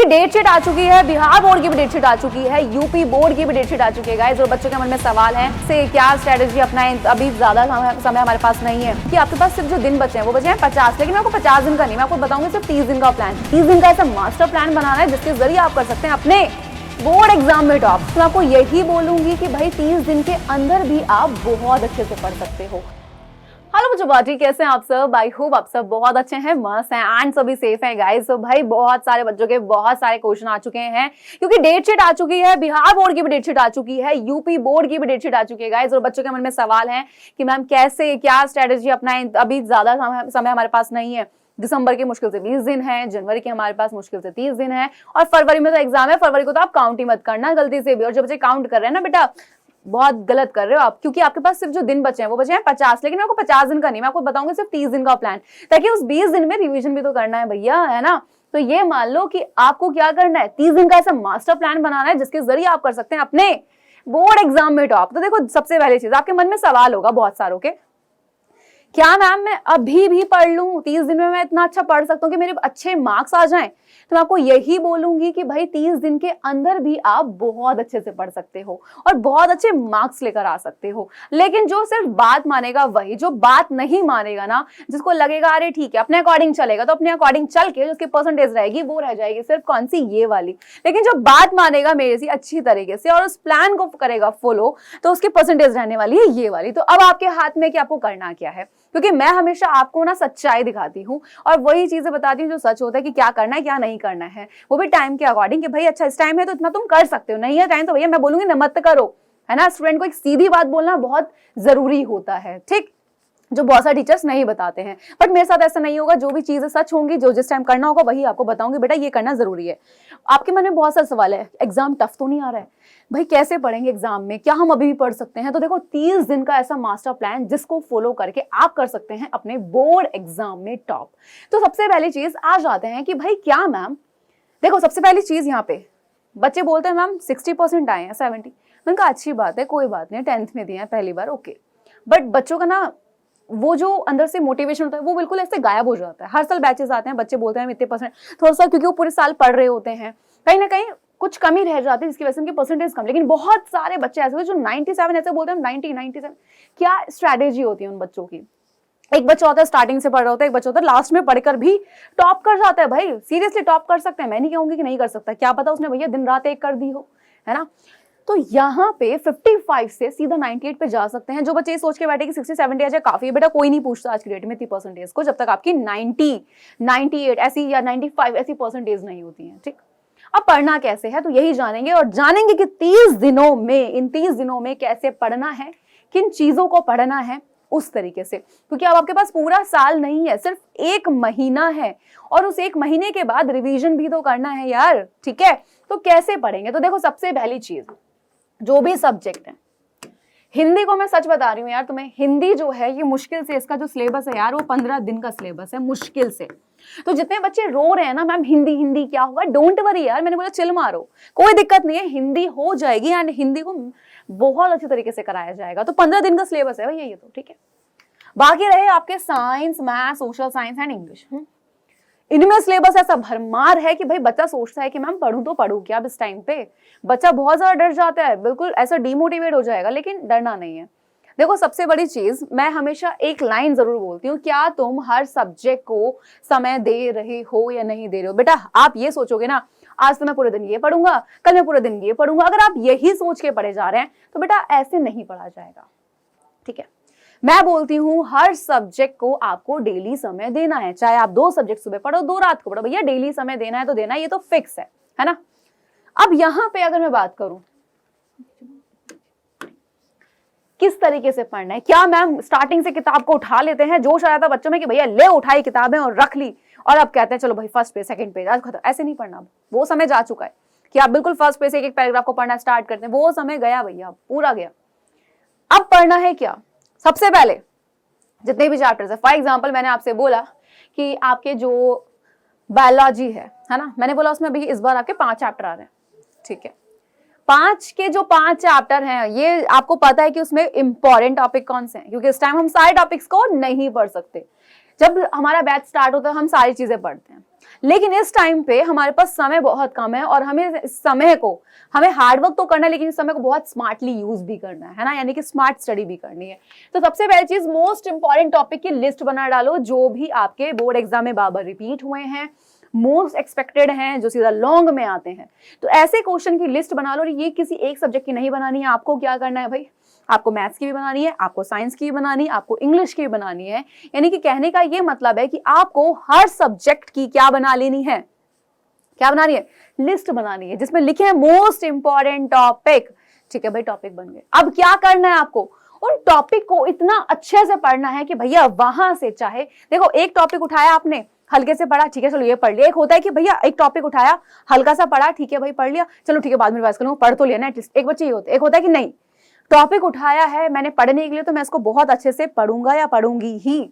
Date sheet आ चुकी है, Bihar board की भी डेट शीट आ चुकी है, यूपी बोर्ड की भी डेट शीट आ चुकी है गाइस। और बच्चों के मन में सवाल है से क्या स्ट्रेटेजी अपनाएं, अभी ज्यादा समय हमारे पास नहीं है कि आपके पास सिर्फ जो दिन बचे हैं वो बचे हैं 50, लेकिन मैं आपको 50 दिन का नहीं, मैं आपको बताऊंगी सिर्फ 30 दिन का प्लान। 30 दिन का ऐसा मास्टर प्लान बनाना है जिसके जरिए आप कर सकते हैं अपने बोर्ड एग्जाम में टॉप। तो मैं आपको यही बोलूंगी कि भाई 30 दिन के अंदर भी आप बहुत अच्छे से पढ़ सकते हो। हेलो बच्चों, बाटी कैसे हैं आप सब? आई होप आप सब बहुत अच्छे हैं, मस्त हैं एंड सभी सेफ हैं गाइस। तो भाई बहुत सारे बच्चों के बहुत सारे क्वेश्चन आ चुके हैं क्योंकि डेट शीट आ चुकी है, बिहार बोर्ड की भी डेट शीट आ चुकी है, यूपी बोर्ड की भी डेट शीट आ चुकी है गाइस। और बच्चों के मन में सवाल है कि मैम कैसे क्या स्ट्रेटेजी अपनाएं, अभी ज्यादा समय हमारे पास नहीं है। दिसंबर के मुश्किल से 20 दिन है, जनवरी के हमारे पास मुश्किल से 30 दिन है और फरवरी में तो एग्जाम है। फरवरी को तो आप काउंट ही मत करना गलती से भी। और जब बच्चे काउंट कर रहे हैं ना बेटा, बहुत गलत कर रहे हो आप, क्योंकि आपके पास सिर्फ जो दिन बचे हैं वो बचे हैं 50, लेकिन मैं आपको 50 दिन का नहीं, मैं आपको बताऊंगी सिर्फ 30 दिन का प्लान, ताकि उस 20 दिन में रिवीजन भी तो करना है भैया, है ना। तो ये मान लो कि आपको क्या करना है, 30 दिन का ऐसा मास्टर प्लान बनाना है जिसके जरिए आप कर सकते हैं अपने बोर्ड एग्जाम में टॉप। तो देखो सबसे पहली चीज, आपके मन में सवाल होगा बहुत सारों के, क्या मैम मैं अभी भी पढ़ लूं, 30 दिन में मैं इतना अच्छा पढ़ सकता हूं कि मेरे अच्छे मार्क्स आ जाएं? तो मैं आपको यही बोलूंगी कि भाई 30 दिन के अंदर भी आप बहुत अच्छे से पढ़ सकते हो और बहुत अच्छे मार्क्स लेकर आ सकते हो। लेकिन जो सिर्फ बात मानेगा वही, जो बात नहीं मानेगा ना, जिसको लगेगा अरे ठीक है अपने अकॉर्डिंग चलेगा, तो अपने अकॉर्डिंग चल के उसकी परसेंटेज रहेगी वो रह जाएगी सिर्फ कौन सी, ये वाली। लेकिन जो बात मानेगा मेरे से अच्छी तरीके से और उस प्लान को करेगा फॉलो, तो उसकी परसेंटेज रहने वाली है ये वाली। तो अब आपके हाथ में कि आपको करना क्या है, क्योंकि मैं हमेशा आपको ना सच्चाई दिखाती हूँ और वही चीजें बताती हूँ जो सच होता है कि क्या करना है क्या नहीं करना है, वो भी टाइम के अकॉर्डिंग कि भाई अच्छा इस टाइम है तो इतना तुम कर सकते हो, नहीं है टाइम तो भैया मैं बोलूंगी ना मत करो, है ना। स्टूडेंट को एक सीधी बात बोलना बहुत जरूरी होता है, ठीक, जो बहुत सारे टीचर्स नहीं बताते हैं। बट मेरे साथ ऐसा नहीं होगा, जो भी चीजें सच होंगी, जो जिस टाइम करना होगा वही आपको बताऊंगी, बेटा ये करना जरूरी है। आपके मन में बहुत सारे सवाल है, एग्जाम टफ तो नहीं आ रहा है भाई, कैसे पढ़ेंगे एग्जाम में, क्या हम अभी भी पढ़ सकते हैं? तो देखो 30 दिन का ऐसा मास्टर प्लान जिसको फॉलो करके आप कर सकते हैं अपने बोर्ड एग्जाम में टॉप। तो सबसे पहली चीज आ जाते हैं कि भाई क्या मैम, देखो सबसे पहली चीज यहाँ पे बच्चे बोलते हैं मैम 60% आए हैं, 70। मैंने कहा अच्छी बात है, कोई बात नहीं, 10th में दिए हैं पहली बार, ओके। बट बच्चों का ना वो जो अंदर से मोटिवेशन होता है वो बिल्कुल ऐसे गायब हो जाता है। हर साल बैचेस आते हैं, बच्चे बोलते हैं इतने परसेंट, थोड़ा सा क्योंकि वो पूरे साल पढ़ रहे होते हैं, कहीं ना कहीं कुछ कमी रह जाती है जिसकी वजह से उनकी परसेंटेज कम। लेकिन बहुत सारे बच्चे ऐसे जो 97 ऐसे बोलते हैं, 90 97। क्या स्ट्रैटेजी होती है उन बच्चों की? एक बच्चा होता है स्टार्टिंग से पढ़ रहा होता है, एक बच्चा होता है लास्ट में पढ़कर भी टॉप कर जाता है। भाई सीरियसली टॉप कर सकते हैं, मैं नहीं कहूंगी कि नहीं कर सकता, क्या पता उसने भैया दिन रात एक कर दी हो, है ना। तो यहाँ पे 55 से सीधा 98 पे जा सकते हैं। जो बच्चे सोच के बैठे कि 60 70 आ जाए काफी है, बेटा कोई नहीं पूछता आज की डेट में इतनी परसेंटेज को, जब तक आपकी 90 98 ऐसी या 95 ऐसी परसेंटेज नहीं होती है, ठीक। अब पढ़ना कैसे है तो यही जानेंगे, और जानेंगे कि 30 दिनों में, इन 30 दिनों में कैसे पढ़ना है, किन चीजों को पढ़ना है उस तरीके से। क्योंकि अब आपके पास पूरा साल नहीं है, सिर्फ 1 महीना है और उस 1 महीने के बाद रिवीजन भी तो करना है यार, ठीक है। तो कैसे पढ़ेंगे? तो देखो सबसे पहली चीज, जो भी सब्जेक्ट है, हिंदी को मैं सच बता रही हूँ यार तुम्हें, हिंदी जो है ये मुश्किल से, इसका जो सिलेबस है यार वो 15 दिन का सिलेबस है मुश्किल से। तो जितने बच्चे रो रहे हैं ना मैम हिंदी हिंदी क्या होगा, डोंट वरी यार, मैंने बोला चिल मारो, कोई दिक्कत नहीं है, हिंदी हो जाएगी एंड हिंदी को बहुत अच्छे तरीके से कराया जाएगा। तो 15 दिन का सिलेबस है भैया ये तो, ठीक है। बाकी रहे आपके science, math, social science and English, इनमें सिलेबस ऐसा भरमार है कि भाई बच्चा सोचता है कि मैम पढ़ूं तो पढ़ूं क्या। अब इस टाइम पे बच्चा बहुत ज्यादा डर जाता है, बिल्कुल ऐसा डिमोटिवेट हो जाएगा, लेकिन डरना नहीं है। देखो सबसे बड़ी चीज, मैं हमेशा एक लाइन जरूर बोलती हूँ, क्या तुम हर सब्जेक्ट को समय दे रहे हो या नहीं दे रहे हो? बेटा आप ये सोचोगे ना आज तो मैं पूरे दिन ये पढ़ूंगा, कल मैं पूरे दिन ये पढ़ूंगा, अगर आप यही सोच के पढ़े जा रहे हैं तो बेटा ऐसे नहीं पढ़ा जाएगा, ठीक है। मैं बोलती हूँ हर सब्जेक्ट को आपको डेली समय देना है, चाहे आप 2 सब्जेक्ट सुबह पढ़ो 2 रात को पढ़ो, भैया डेली समय देना है तो देना, ये तो फिक्स है ना। अब यहाँ पे अगर मैं बात करूं किस तरीके से पढ़ना है, क्या मैम स्टार्टिंग से किताब को उठा लेते हैं, जोश आया था बच्चों में कि भैया ले उठाई किताबें और रख ली और अब कहते हैं चलो भाई फर्स्ट पेज सेकंड पेज आज खत्म, ऐसे नहीं पढ़ना। वो समय जा चुका है कि आप बिल्कुल फर्स्ट पेज से एक पैराग्राफ को पढ़ना स्टार्ट करते हैं, वो समय गया भैया, पूरा गया। अब पढ़ना है क्या? सबसे पहले जितने भी चैप्टर्स है, फॉर एग्जांपल मैंने आपसे बोला कि आपके जो बायोलॉजी है ना, मैंने बोला उसमें अभी इस बार आपके 5 चैप्टर आ रहे हैं, ठीक है। 5 के जो 5 चैप्टर हैं ये आपको पता है कि उसमें इंपॉर्टेंट टॉपिक कौन से हैं, क्योंकि इस टाइम हम सारे टॉपिक्स को नहीं पढ़ सकते। जब हमारा बैच स्टार्ट होता है हम सारी चीजें पढ़ते हैं, लेकिन इस टाइम पे हमारे पास समय बहुत कम है और हमें इस समय को, हमें हार्डवर्क तो करना है लेकिन इस समय को बहुत स्मार्टली यूज भी करना है ना, यानी कि स्मार्ट स्टडी भी करनी है। तो सबसे पहली चीज, मोस्ट इंपॉर्टेंट टॉपिक की लिस्ट बना डालो जो भी आपके बोर्ड एग्जाम में बार बार रिपीट हुए हैं, मोस्ट एक्सपेक्टेड हैं, जो सीधा लॉन्ग में आते हैं। तो ऐसे क्वेश्चन की लिस्ट बना लो। और ये किसी एक सब्जेक्ट की नहीं बनानी है, आपको क्या करना है भाई, आपको मैथ्स की भी बनानी है, आपको साइंस की भी बनानी है, आपको इंग्लिश की भी बनानी है। यानी कि कहने का ये मतलब है कि आपको हर सब्जेक्ट की क्या बना लेनी है, क्या बनानी है, लिस्ट बनानी है जिसमें लिखे हैं मोस्ट इंपॉर्टेंट टॉपिक। ठीक है भाई, टॉपिक बन गए। अब क्या करना है आपको, उन टॉपिक को इतना अच्छे से पढ़ना है कि भैया वहां से, चाहे देखो एक टॉपिक उठाया आपने, हल्के से पढ़ा, ठीक है चलो ये पढ़ लिया। एक होता है कि भैया एक टॉपिक उठाया, हल्का सा पढ़ा, ठीक है भाई पढ़ लिया, चलो ठीक है बाद में रिवाइज कर लूंगा, पढ़ तो लिया ना एटलीस्ट। एक बच्चे ये होते, एक होता है कि नहीं, टॉपिक उठाया है मैंने पढ़ने के लिए तो मैं इसको बहुत अच्छे से पढ़ूंगा या पढ़ूंगी ही,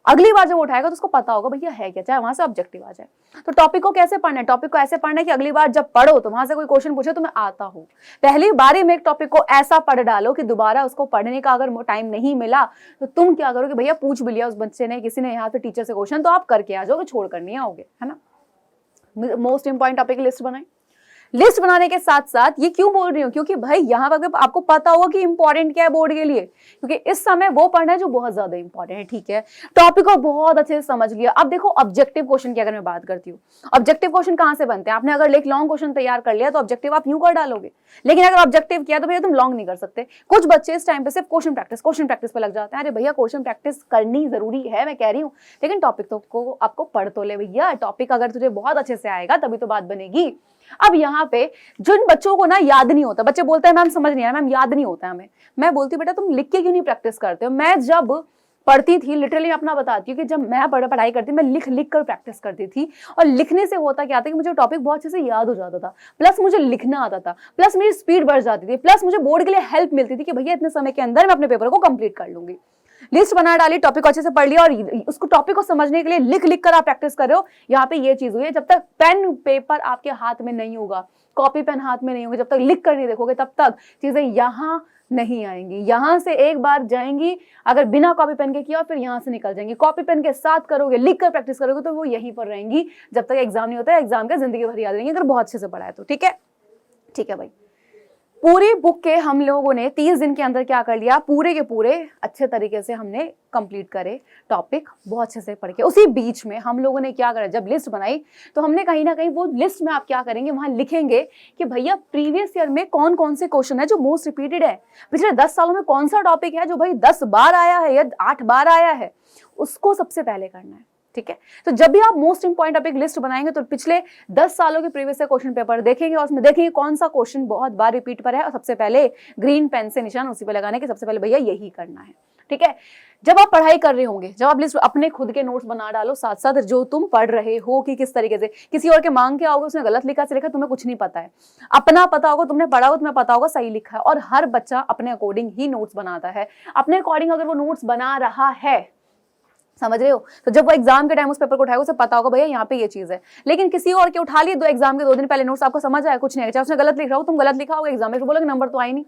अगली बार जब उठाएगा तो उसको पता होगा भैया है क्या, चाहे वहां से ऑब्जेक्टिव आ जाए। तो टॉपिक को कैसे पढ़ना है, टॉपिक को ऐसे पढ़ना है कि अगली बार जब पढ़ो तो वहां से कोई क्वेश्चन पूछे तो मैं आता हूं। पहली बारी में एक टॉपिक को ऐसा पढ़ डालो कि दोबारा उसको पढ़ने का अगर टाइम नहीं मिला तो तुम क्या करोगे, भैया पूछ भी लिया उस बच्चे ने, किसी ने यहाँ पे टीचर से क्वेश्चन, तो आप करके आ जाओगे, छोड़ कर नहीं आओगे, है ना। मोस्ट इंपॉर्टेंट टॉपिक की लिस्ट बनाए। लिस्ट बनाने के साथ साथ ये क्यों बोल रही हूँ, क्योंकि भाई यहाँ पर आपको पता होगा कि इंपॉर्टेंट क्या है बोर्ड के लिए, क्योंकि इस समय वो पढ़ना है जो बहुत ज्यादा इंपॉर्टेंट है। ठीक है, टॉपिक को बहुत अच्छे से समझ लिया। अब देखो ऑब्जेक्टिव क्वेश्चन की अगर मैं बात करती हूँ, ऑब्जेक्टिव क्वेश्चन कहाँ से बनते हैं, आपने अगर एक लॉन्ग क्वेश्चन तैयार कर लिया तो ऑब्जेक्टिव आप यूं कर डालोगे, लेकिन अगर ऑब्जेक्टिव किया तो भैया तुम लॉन्ग नहीं कर सकते। कुछ बच्चे इस टाइम पे सिर्फ क्वेश्चन प्रैक्टिस पे लग जाते हैं। अरे भैया क्वेश्चन प्रैक्टिस करनी जरूरी है, मैं कह रही हूँ, लेकिन टॉपिक तो को आपको पढ़ तो ले भैया। टॉपिक अगर तुझे बहुत अच्छे से आएगा तभी तो बात बनेगी। अब यहाँ पे जिन बच्चों को ना याद नहीं होता, बच्चे बोलते हैं मैम समझ नहीं आया, मैम याद नहीं होता है हमें, मैं बोलती हूँ बेटा तुम लिख के क्यों नहीं प्रैक्टिस करते हो। मैं जब पढ़ती थी, लिटरली अपना बताती हूँ कि जब मैं पढ़ाई करती मैं लिख लिख कर प्रैक्टिस करती थी, और लिखने से होता क्या था कि मुझे टॉपिक बहुत अच्छे से याद हो जाता था, प्लस मुझे लिखना आता था, प्लस मेरी स्पीड बढ़ जाती थी, प्लस मुझे बोर्ड के लिए हेल्प मिलती थी कि भैया इतने समय के अंदर मैं अपने पेपर को कंप्लीट कर लूंगी। लिस्ट बना डाली, टॉपिक को अच्छे से पढ़ लिया, और उसको टॉपिक को समझने के लिए लिख लिख कर आप प्रैक्टिस कर रहे हो। यहाँ पे ये चीज हुई है, जब तक पेन पेपर आपके हाथ में नहीं होगा, कॉपी पेन हाथ में नहीं होगी, जब तक लिख कर नहीं देखोगे तब तक चीजें यहाँ नहीं आएंगी। यहां से एक बार जाएंगी अगर बिना कॉपी पेन के किया, और फिर यहां से निकल जाएंगी। कॉपी पेन के साथ करोगे, लिख कर प्रैक्टिस करोगे तो वो यहीं पर रहेंगी जब तक एग्जाम नहीं होता है। एग्जाम का जिंदगी भर याद रहेंगे अगर बहुत अच्छे से पढ़ा है तो। ठीक है, ठीक है भाई। पूरी बुक के हम लोगों ने 30 दिन के अंदर क्या कर लिया, पूरे के पूरे अच्छे तरीके से हमने कंप्लीट करे टॉपिक, बहुत अच्छे से पढ़ के। उसी बीच में हम लोगों ने क्या करा, जब लिस्ट बनाई तो हमने कहीं ना कहीं वो लिस्ट में आप क्या करेंगे, वहां लिखेंगे कि भैया प्रीवियस ईयर में कौन कौन से क्वेश्चन है जो मोस्ट रिपीटेड है, पिछले 10 सालों में कौन सा टॉपिक है जो भाई 10 बार आया है या 8 बार आया है, उसको सबसे पहले करना है। ठीक है, तो जब भी आप मोस्ट इंपॉर्टेंट टॉपिक लिस्ट बनाएंगे तो पिछले 10 सालों के प्रीवियस क्वेश्चन पेपर देखेंगे और उसमें देखेंगे कौन सा क्वेश्चन बहुत बार रिपीट पर है, और सबसे पहले ग्रीन पेन से निशान उसी पे लगाने के सबसे पहले भैया यही करना है। ठीक है, जब आप पढ़ाई कर रहे होंगे, जब आप लिस्ट अपने खुद के नोट्स बना डालो, साथ साथ जो तुम पढ़ रहे हो कि किस तरीके से, किसी और के मांग के आओगे उसने गलत लिखा से लिखा, तुम्हें कुछ नहीं पता है, अपना पता होगा, तुमने पढ़ा होगा, तुम्हें पता होगा सही लिखा है। और हर बच्चा अपने अकॉर्डिंग ही नोट्स बनाता है, अपने अकॉर्डिंग अगर वो नोट्स बना रहा है, समझ रहे हो, तो जब वो एग्जाम के टाइम उस पेपर को उठाएगा उसे पता होगा भैया यहाँ पे ये चीज है। लेकिन किसी और के उठा लिए, दो एग्जाम के 2 दिन पहले नोट्स, आपको समझ आया कुछ नहीं है, चाहे उसने गलत लिख रहा हो, तुम गलत लिखा होगा, एग्जाम में बोलोगे नंबर तो आई नहीं,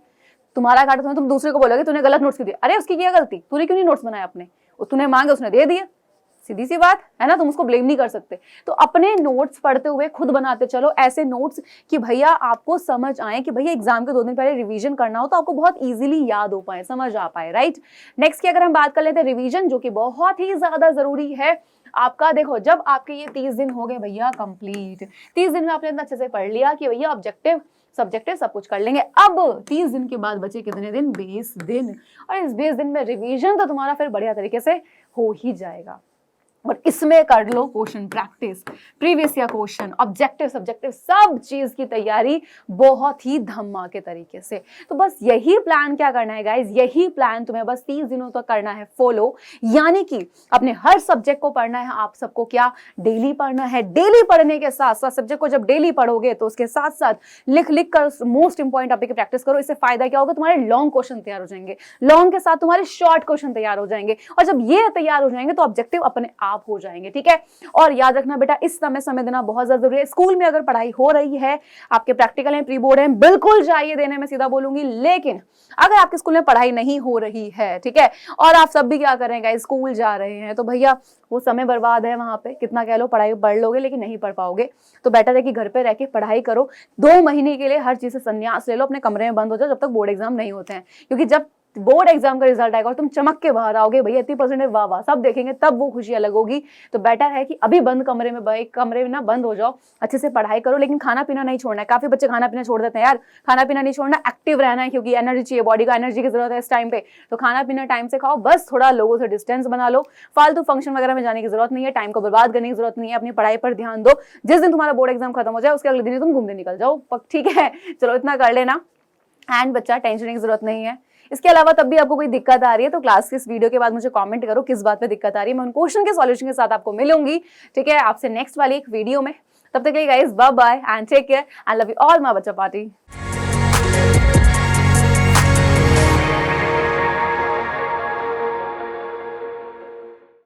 तुम्हारा घाटा, तुम दूसरे को बोलोगे तूने गलत नोट्स क्यों दिया, अरे उसकी क्या गलती, तूने क्यों नहीं नोट्स बनाया अपने, तूने मांगे उसने दे दिए, सीधी सी बात है ना, तुम उसको ब्लेम नहीं कर सकते। तो अपने नोट्स पढ़ते हुए खुद बनाते चलो ऐसे नोट्स कि भैया आपको समझ आए, कि भैया एग्जाम के 2 दिन पहले रिवीजन करना हो तो आपको बहुत इजीली याद हो पाए, समझ आ पाए। राइट, नेक्स्ट की अगर हम बात कर लेते हैं रिवीजन, जो कि बहुत ही ज्यादा जरूरी है आपका। देखो जब आपके ये 30 दिन हो गए भैया कंप्लीट, 30 दिन में आपने इतना अच्छे से पढ़ लिया कि भैया ऑब्जेक्टिव सब्जेक्टिव सब कुछ कर लेंगे। अब 30 दिन के बाद बचे कितने दिन, 20 दिन, और इस 20 दिन में रिवीजन तो तुम्हारा फिर बढ़िया तरीके से हो ही जाएगा। और इसमें कर लो question practice, previous year question, objective subjective, सब चीज की तैयारी बहुत ही धमाके तरीके से। तो बस यही प्लान क्या करना है गाइज, यही प्लान तुम्हें बस 30 दिनों तक करना है फॉलो, यानी कि अपने हर सब्जेक्ट को पढ़ना है। आप सबको क्या डेली पढ़ना है, डेली पढ़ने के साथ साथ सब्जेक्ट को जब डेली पढ़ोगे तो उसके साथ साथ लिख लिख कर मोस्ट इंपॉर्टेंट टॉपिक की प्रैक्टिस करो। इससे फायदा क्या होगा, तुम्हारे लॉन्ग क्वेश्चन तैयार हो जाएंगे, लॉन्ग के साथ तुम्हारे शॉर्ट क्वेश्चन तैयार हो जाएंगे, और जब ये तैयार हो जाएंगे तो ऑब्जेक्टिव अपने आप हो जाएंगे, ठीक है। और याद रखना बेटा, इस समय देना बहुत ज्यादा जरूरी है। स्कूल में अगर पढ़ाई हो रही है, आपके प्रैक्टिकल है, प्री बोर्ड है, बिल्कुल जाइए देने, में सीधा बोलूंगी। लेकिन अगर आपके स्कूल में पढ़ाई नहीं हो रही है, ठीक है, और आप सब भी क्या करेंगे, स्कूल जा रहे हैं, तो भैया वो समय बर्बाद है वहां पे। कितना कह लो पढ़ाई पढ़ लोगे लेकिन नहीं पढ़ पाओगे, तो बेटर है कि घर पे रह के पढ़ाई करो। 2 महीने के लिए हर चीज से संन्यास ले लो, अपने कमरे में बंद हो जाओ जब तक बोर्ड एग्जाम नहीं होते हैं। क्योंकि जब बोर्ड एग्जाम का रिजल्ट आएगा और तुम चमक के बाहर आओगे, भैया 80% वाह वाह सब देखेंगे, तब वो खुशी अलग होगी। तो बेटर है कि अभी बंद कमरे में ना बंद हो जाओ, अच्छे से पढ़ाई करो, लेकिन खाना पीना नहीं छोड़ना है। काफी बच्चे खाना पीना छोड़ देते हैं यार, खाना पीना नहीं छोड़ना, एक्टिव रहना है, क्योंकि एनर्जी चाहिए, बॉडी को एनर्जी की जरूरत है इस टाइम पे। तो खाना पीना टाइम से खाओ, बस थोड़ा लोगों से डिस्टेंस बना लो, फालतू फंक्शन वगैरह में जाने की जरूरत नहीं है, टाइम को बर्बाद करने की जरूरत नहीं है, अपनी पढ़ाई पर ध्यान दो। जिस दिन तुम्हारा बोर्ड एग्जाम खत्म हो जाए उसके अगले दिन तुम घूमने निकल जाओ, ठीक है। चलो इतना कर लेना, एंड बच्चा टेंशन की जरूरत नहीं है। इसके अलावा तब भी आपको कोई दिक्कत आ रही है तो क्लास के इस वीडियो के बाद मुझे कमेंट करो किस बात पे दिक्कत आ रही है, मैं उन क्वेश्चन के सॉल्यूशन के साथ आपको मिलूंगी, ठीक है, आपसे नेक्स्ट वाली एक वीडियो में। तब तक के लिए guys bye bye and take care, I love you all my बच्चा पार्टी।